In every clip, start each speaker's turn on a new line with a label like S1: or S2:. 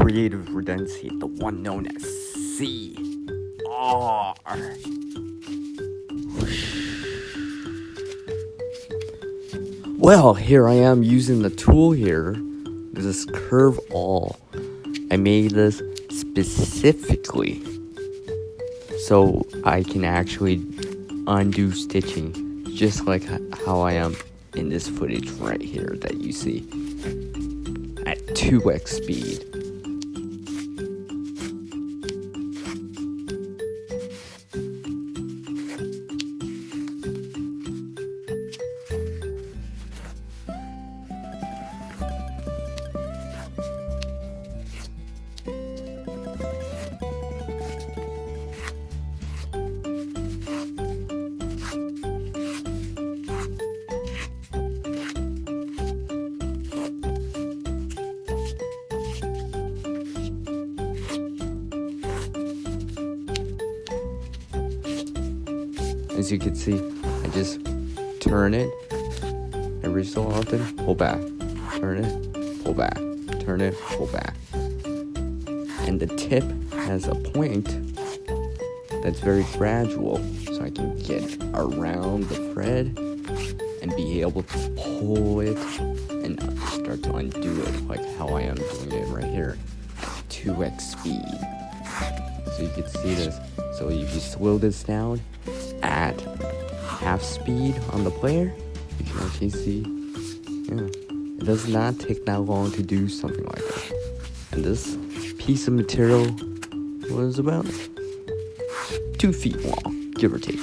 S1: creative redundancy, the one known as CR. Well, here I am using the tool here, this curve all. I made this specifically so I can actually undo stitching, just like how I am in this footage right here that you see at 2x speed. As you can see, I just turn it every so often, pull back, turn it, pull back, turn it, pull back. And the tip has a point that's very gradual, so I can get around the thread and be able to pull it and start to undo it, like how I am doing it right here at 2x speed. So you can see this. So if you slow this down at half speed on the player, you can actually see, it does not take that long to do something like this. And this piece of material was about 2 feet long, give or take.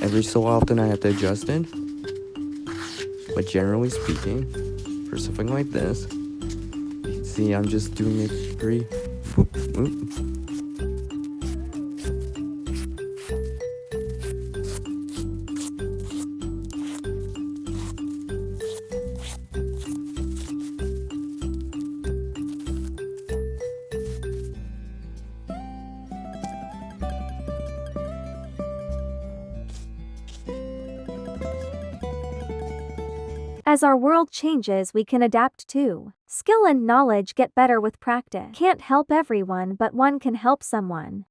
S1: Every so often I have to adjust it, but generally speaking, for something like this, you can see I'm just doing it very whoop, whoop.
S2: As our world changes, we can adapt too. Skill and knowledge get better with practice. Can't help everyone, but one can help someone.